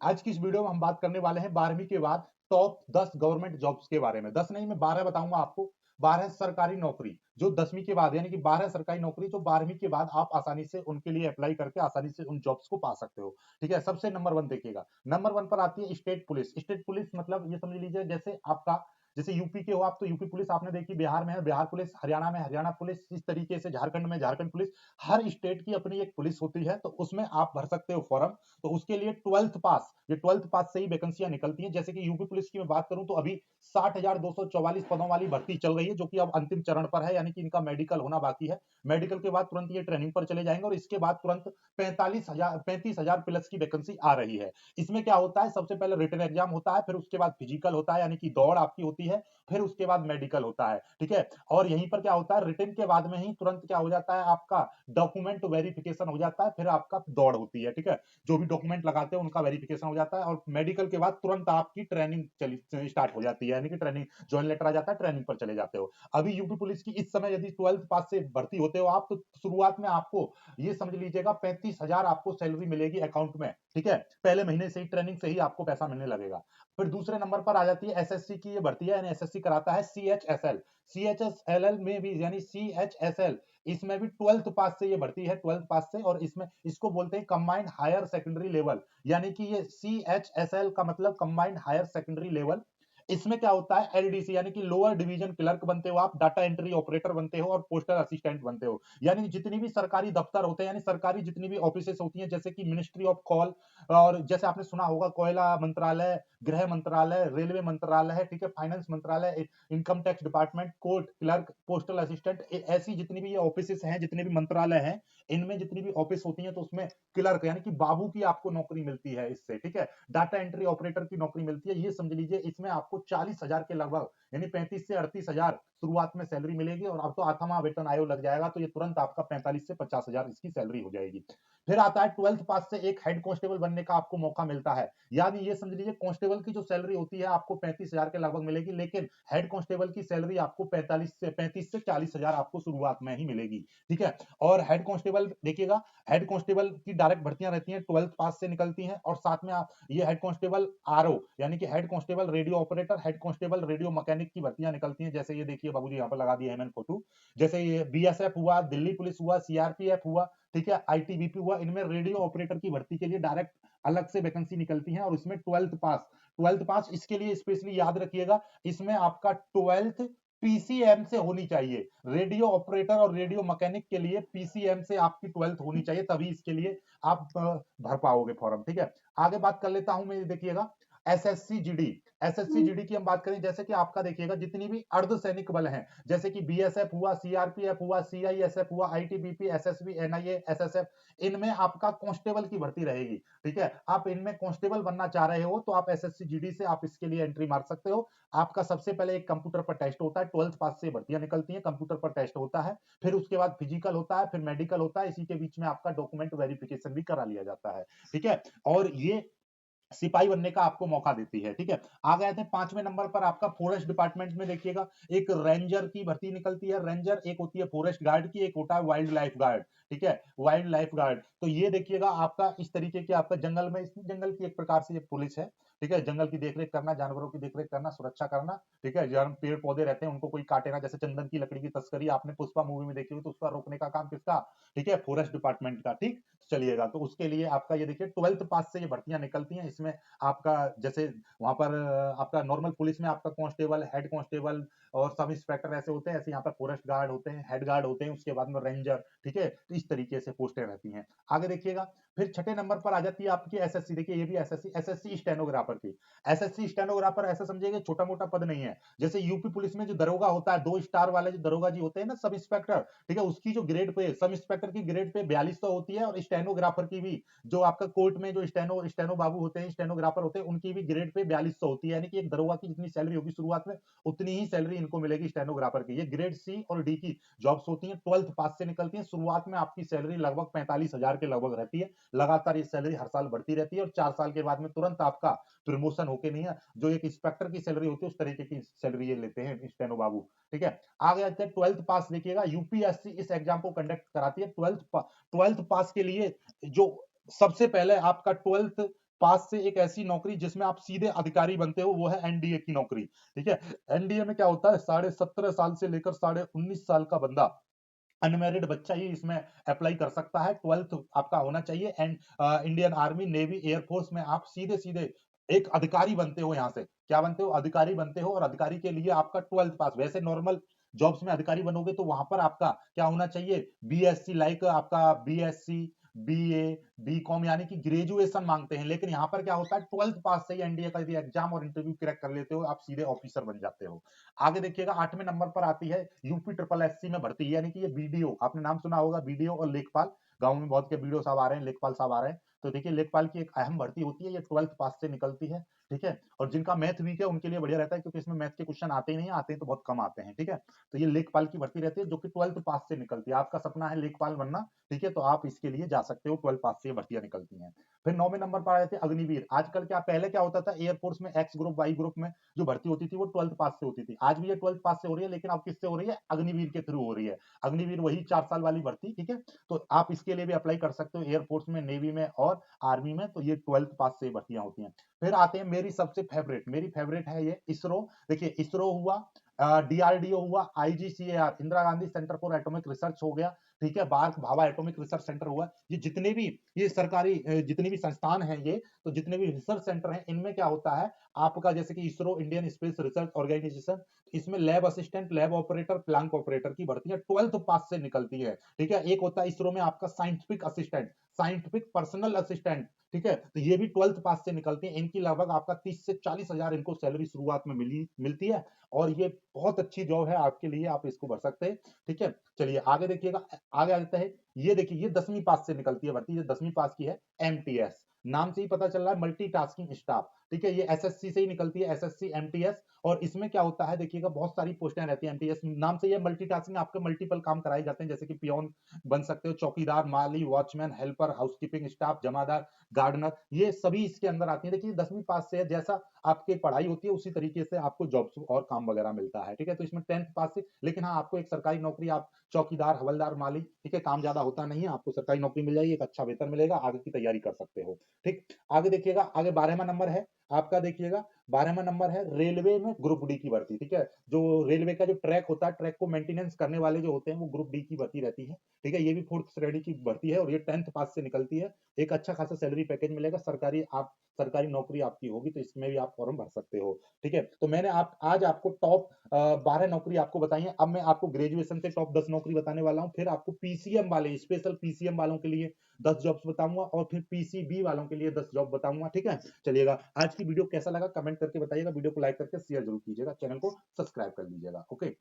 आज की इस वीडियो में हम बात करने वाले हैं 12वीं के बाद टॉप 10 गवर्नमेंट जॉब्स के बारे में। 10 नहीं, मैं 12 बताऊंगा आपको। 12 सरकारी नौकरी जो 10वीं के बाद, यानी कि 12 सरकारी नौकरी जो 12वीं के बाद आप आसानी से उनके लिए अप्लाई करके आसानी से उन जॉब्स को पा सकते हो। ठीक है, सबसे नंबर 1 देखिएगा। नंबर 1 पर आती है स्टेट पुलिस। स्टेट पुलिस मतलब ये समझ लीजिए जैसे आपका, जैसे यूपी के हो आप तो यूपी पुलिस आपने देखी, बिहार में है बिहार पुलिस, हरियाणा में हरियाणा पुलिस, इस तरीके से झारखंड में झारखंड पुलिस। हर स्टेट की अपनी एक पुलिस होती है, तो उसमें आप भर सकते हो फॉर्म। तो उसके लिए 12th पास, ये 12th पास से ही वैकेंसियां निकलती हैं। जैसे कि यूपी पुलिस की मैं बात करूं तो अभी 60,244 पदों वाली भर्ती चल रही है, जो कि अब अंतिम चरण पर है, यानी कि इनका मेडिकल होना बाकी है। मेडिकल के बाद तुरंत ये ट्रेनिंग पर चले जाएंगे और इसके बाद तुरंत 35,000 प्लस की वैकेंसी आ रही है। इसमें क्या होता है, सबसे पहले रिटन एग्जाम होता है, फिर उसके बाद फिजिकल होता है, यानी कि दौड़ आपकी होती है, फिर उसके बाद मेडिकल होता है। ठीक है, और यहीं पर क्या होता है, रिटन के बाद में ही तुरंत क्या हो जाता है, आपका डॉक्यूमेंट वेरिफिकेशन हो जाता है, फिर आपका दौड़ होती है। ठीक है, जो भी डॉक्यूमेंट लगाते हैं उनका वेरिफिकेशन हो जाता है, और मेडिकल के बाद तुरंत आपकी ट्रेनिंग चली स्टार्ट हो जाती है, यानी कि ट्रेनिंग ज्वाइन लेटर आ जाता है, ट्रेनिंग पर चले जाते हो। अभी यूपी पुलिस की इस समय यदि 12th पास से भर्ती होते हो आप, तो शुरुआत में आपको ये समझ लीजिएगा 35,000 आपको सैलरी मिलेगी अकाउंट में। ठीक है, पहले महीने से ही ट्रेनिंग से ही आपको पैसा मिलने लगेगा। फिर दूसरे नंबर पर आ जाती है एसएससी की ये भर्ती है, यानी एसएससी कराता है सीएचएसएल। सीएचएसएल में भी, यानी सीएचएसएल, इसमें भी 12th पास से ये भर्ती है, 12th पास से। और इसमें इसको बोलते हैं कंबाइंड हायर सेकेंडरी लेवल, यानी कि ये सीएचएसएल का मतलब कंबाइंड हायर सेकेंडरी लेवल। इसमें क्या होता है, एलडीसी यानी कि लोअर डिवीजन क्लर्क बनते हो आप, डाटा एंट्री ऑपरेटर बनते हो, और पोस्टल असिस्टेंट बनते हो। यानी जितनी भी सरकारी दफ्तर होते हैं, यानी सरकारी जितनी भी ऑफिसेस होती हैं, जैसे कि मिनिस्ट्री ऑफ कॉल, और जैसे आपने सुना होगा कोयला मंत्रालय, गृह मंत्रालय, रेलवे मंत्रालय है, ठीक है, फाइनेंस मंत्रालय, income tax department, court clerk, postal assistant, ऐसी जितनी भी ये ऑफिसेस हैं, जितने भी मंत्रालय हैं, इनमें जितनी भी ऑफिस होती हैं, तो उसमें क्लर्क यानी कि बाबू की आपको नौकरी मिलती है इससे। ठीक है, डाटा एंट्री ऑपरेटर की नौकरी मिलती है। ये समझ लीजिए इसमें आपको 40,000 के लगभग, यानी 35 से 38,000 शुरुआत में सैलरी मिलेगी, और अब तो आठवां वेतन आयोग लग जाएगा, तो ये तुरंत आपका 45 से 50,000 इसकी सैलरी हो जाएगी। फिर आता है 12th पास से एक हेड कांस्टेबल बनने का आपको मौका मिलता है। यानी ये समझ लीजिए कांस्टेबल की जो सैलरी होती है आपको 35,000 के लगभग मिलेगी, लेकिन हेड कांस्टेबल की सैलरी आपको 35 से 40,000 आपको शुरुआत में ही मिलेगी। ठीक है, और हेड कांस्टेबल देखिएगा, हेड कांस्टेबल की डायरेक्ट भर्तियां रहती हैं, 12th पास से निकलती हैं, और साथ में आप ये हेड कांस्टेबल आरओ, यानी कि head constable radio operator, head constable radio mechanic की भर्तियां निकलती हैं। जैसे ये देखिए बाबूजी यहाँ पर लगा दिए हेमन फोटो, जैसे ये बीएसएफ हुआ, दिल्ली पुलिस हुआ, सीआरपीएफ हुआ, ठीक है, आईटीबीपी हुआ, इनमें रेडियो ऑपरेटर की भर्ती के लिए डायरेक्ट अलग से वैकेंसी निकलती है, और इसमें 12th पास, 12th पास इसके लिए स्पेशली याद रखिएगा, इसमें आपका 12th पीसीएम से होनी चाहिए। रेडियो ऑपरेटर और रेडियो मैकेनिक के लिए पीसीएम से आपकी 12th होनी चाहिए, तभी इसके लिए आप भर पाओगे फॉर्म। ठीक है, आगे बात कर लेता हूं मैं, देखिएगा एसएससी जीडी। एसएससी जीडी की हम बात करें, जैसे कि आपका देखिएगा जितनी भी अर्धसैनिक बल हैं, जैसे कि बीएसएफ हुआ, सीआरपीएफ हुआ, सीआईएसएफ हुआ, आईटीबीपी, एसएसबी, एनआईए, एसएसएफ, इनमें आपका कांस्टेबल की भर्ती रहेगी। ठीक है, आप इनमें कांस्टेबल बनना चाह रहे हो तो आप एसएससी जीडी से आप इसके लिए एंट्री मार सकते हो। आपका सबसे पहले एक कंप्यूटर पर टेस्ट होता है, 12th पास से भर्तियां निकलती हैं, कंप्यूटर पर टेस्ट होता है, फिर उसके बाद फिजिकल होता है, फिर मेडिकल होता है, इसी के बीच में आपका डॉक्यूमेंट वेरिफिकेशन भी करा लिया जाता है। ठीक है, और ये सिपाही बनने का आपको मौका देती है। ठीक है, आ गए थे 5वें नंबर पर, आपका फॉरेस्ट डिपार्टमेंट में देखिएगा एक रेंजर की भर्ती निकलती है। रेंजर एक होती है फॉरेस्ट गार्ड की, एक होता है वाइल्ड लाइफ गार्ड। ठीक है, वाइल्ड लाइफ गार्ड, तो ये देखिएगा आपका इस तरीके के, आपका जंगल में, इस जंगल की एक प्रकार से ये पुलिस है। ठीक है, जंगल की देखरेख करना, जानवरों की देखरेख करना, सुरक्षा करना। ठीक है, जहाँ पेड़ पौधे रहते हैं उनको कोई काटे ना, जैसे चंदन की लकड़ी की तस्करी आपने पुष्पा मूवी में देखी हुई, तो उसका रोकने का काम किसका, ठीक है, फॉरेस्ट डिपार्टमेंट का। ठीक, चलिएगा, तो उसके लिए आपका ये देखिए 12th पास से ये भर्तियां निकलती हैं। इसमें आपका जैसे वहां पर आपका नॉर्मल पुलिस में आपका कांस्टेबल, हेड कांस्टेबल और सब इंस्पेक्टर ऐसे होते हैं, ऐसे यहाँ पर फॉरेस्ट गार्ड होते हैं, हेड गार्ड होते हैं, उसके बाद में रेंजर। ठीक है, तो इस तरीके से पोस्टें रहती हैं। आगे देखिएगा, फिर छठे नंबर पर आ जाती है आपकी एसएससी। देखिए ये भी एसएससी, एसएससी स्टेनोग्राफर की। एसएससी स्टेनोग्राफर ऐसा समझिए छोटा मोटा पद नहीं है। जैसे यूपी पुलिस में जो दरोगा होता है, 2 स्टार वाले जो दरोगा जी होते हैं ना, सब इंस्पेक्टर, ठीक है, उसकी जो ग्रेड पे, सब इंस्पेक्टर की ग्रेड पे 4200 होती है, और स्टेनोग्राफर की भी, जो आपका कोर्ट में जो स्टेनो स्टेनो बाबू होते हैं, स्टेनोग्राफर होते हैं, उनकी भी ग्रेड पे 4200 होती है। यानी कि एक दरोगा की जितनी सैलरी होगी शुरुआत में, उतनी ही सैलरी इनको मिलेगी स्टेनोग्राफर की। ये ग्रेड सी और डी की जॉब्स होती हैं, 12th पास से निकलती हैं। शुरुआत में आपकी सैलरी लगभग 45,000 के लगभग रहती है। लगातार ये सैलरी हर साल बढ़ती रहती है, और 4 साल के बाद में तुरंत आपका प्रमोशन होके नहीं है, जो एक इंस्पेक्टर की सैलरी होती है उस तरीके की सैलरी ये लेते हैं स्टेनो बाबू। ठीक है, आगे आते हैं 12th पास। देखिएगा यूपीएससी इस एग्जाम को कंडक्ट कराती है। 12th पास के लिए जो सबसे पहले आपका 12th पास से एक ऐसी नौकरी जिसमें आप सीधे अधिकारी बनते हो, वो है एनडीए की नौकरी। ठीक है, एनडीए में क्या होता है, 17.5 साल से लेकर 19.5 साल का बंदा, अनमैरिड बच्चा ही इसमें अप्लाई कर सकता है। 12th आपका होना चाहिए। And Indian army, navy, air force में आप सीधे सीधे एक अधिकारी बनते हो। यहाँ से क्या बनते हो, अधिकारी बनते हो। और अधिकारी के लिए आपका 12th पास। वैसे नॉर्मल जॉब्स में अधिकारी बनोगे तो वहां पर आपका क्या होना चाहिए, बीएससी, लाइक आपका बीएससी, बीए, बीकॉम, यानी कि ग्रेजुएशन मांगते हैं। लेकिन यहाँ पर क्या होता है, 12th पास से ही एनडीए का यदि एग्जाम और इंटरव्यू क्रैक कर लेते हो, आप सीधे ऑफिसर बन जाते हो। आगे देखिएगा, 8वें नंबर पर आती है यूपी ट्रिपल एससी में भर्ती, यानी कि ये बीडीओ, आपने नाम सुना होगा, बीडीओ और लेखपाल। गांव में बहुत के बीडीओ साहब आ रहे हैं, लेखपाल साहब आ रहे हैं। तो देखिए, लेखपाल की एक अहम भर्ती होती है, ये 12th पास से निकलती है। ठीक है, और जिनका मैथ वीक है उनके लिए बढ़िया रहता है, क्योंकि इसमें मैथ के क्वेश्चन आते ही नहीं, आते हैं तो बहुत कम आते हैं। ठीक है, तो ये लेखपाल की भर्ती रहती है, जो कि 12th पास से निकलती है। आपका सपना है लेखपाल बनना, ठीक है, तो आप इसके लिए जा सकते हो, 12th पास से ये भर्तियां निकलती हैं। फिर 9वें नंबर पर आ जाते हैं अग्निवीर। आजकल क्या, पहले क्या होता था, एयरफोर्स में एक्स ग्रुप, वाई ग्रुप में जो भर्ती होती थी वो 12th पास से होती थी। आज भी ये 12th पास से हो रही है, लेकिन अब किससे हो रही है, अग्निवीर के थ्रू हो रही है। अग्निवीर वही 4 साल वाली भर्ती। ठीक है, तो आप इसके लिए भी अप्लाई कर सकते हो, एयरफोर्स में, नेवी में और आर्मी में। तो ये 12th पास से भर्तियां होती हैं। फिर आते हैं मेरी सबसे फेवरेट, मेरी फेवरेट है ये इसरो। देखिए, इसरो हुआ, डीआरडीओ हुआ, IGCAR, Indira Gandhi centre for atomic research हो गया। ठीक है, BARC Bhabha atomic research centre हुआ। ये जितने भी, ये सरकारी जितने भी संस्थान हैं, ये तो जितने भी रिसर्च सेंटर हैं, इनमें क्या होता है आपका, जैसे कि ISRO, Indian space research organisation, इसमें lab assistant, lab operator, plant operator की भर्ती है, 12th पास से निकलती है। ठीक है, एक होता है इसरो में आपका scientific assistant, scientific personal assistant. ठीक है, तो ये भी 12th पास से निकलती है। इनकी लगभग आपका 30 से 40 हजार इनको सैलरी शुरुआत में मिलती है। और ये बहुत अच्छी जॉब है आपके लिए, आप इसको भर सकते हैं। ठीक है, चलिए आगे देखिएगा, आगे आ जाता है। ये देखिए, ये 10वीं पास से निकलती है भर्ती, ये 10वीं पास की है। एमटीएस, नाम से ही पता चल रहा है, मल्टीटास्किंग स्टाफ। ठीक है, ये एसएससी से ही निकलती है, एसएससी एमटीएस। और इसमें क्या होता है, देखिएगा, बहुत सारी पोस्टें रहती है। एमटीएस नाम से ये मल्टीटास्किंग, आपके मल्टीपल काम कराए जाते हैं, जैसे कि पियोन बन सकते हो, चौकीदार, माली, वॉचमैन, हेल्पर, हाउसकीपिंग स्टाफ, जमादार, गार्डनर, ये सभी इसके अंदर आती है। देखिए, 10वीं पास से है, जैसा आपकी पढ़ाई होती है उसी तरीके से आपको जॉब्स और काम वगैरह मिलता है। ठीक है, तो इसमें 10th पास से, लेकिन हाँ, आपको एक सरकारी नौकरी, आप चौकीदार, हवलदार, माली, ठीक है, काम ज्यादा होता नहीं है, आपको सरकारी नौकरी मिल जाएगी, एक अच्छा वेतन मिलेगा, आगे की तैयारी कर सकते हो। ठीक, आगे देखिएगा, आगे 12वां नंबर है आपका, देखिएगा 12वां नंबर है रेलवे में ग्रुप डी की भर्ती। ठीक है, जो रेलवे का जो ट्रैक होता है, ट्रैक को मेंटेनेंस करने वाले जो होते हैं, वो ग्रुप डी की भर्ती रहती है। ठीक है, ये भी 4th श्रेणी की भर्ती है, और ये 10th पास से निकलती है। एक अच्छा खासा सैलरी पैकेज मिलेगा, सरकारी, आप सरकारी नौकरी आपकी होगी, तो इसमें भी आप फॉर्म भर सकते हो। ठीक है, तो मैंने आज आपको टॉप 12 नौकरी आपको बताई है। अब मैं आपको ग्रेजुएशन से टॉप 10 नौकरी बताने वाला हूँ। फिर आपको पीसीएम वाले, स्पेशल पीसीएम वालों के लिए 10 जॉब्स बताऊंगा, और फिर पीसीबी वालों के लिए 10 जॉब बताऊंगा। ठीक है, चलिएगा, आज की वीडियो कैसा लगा कमेंट करके बताइएगा, वीडियो को लाइक करके शेयर जरूर कीजिएगा, चैनल को सब्सक्राइब कर लीजिएगा। ओके।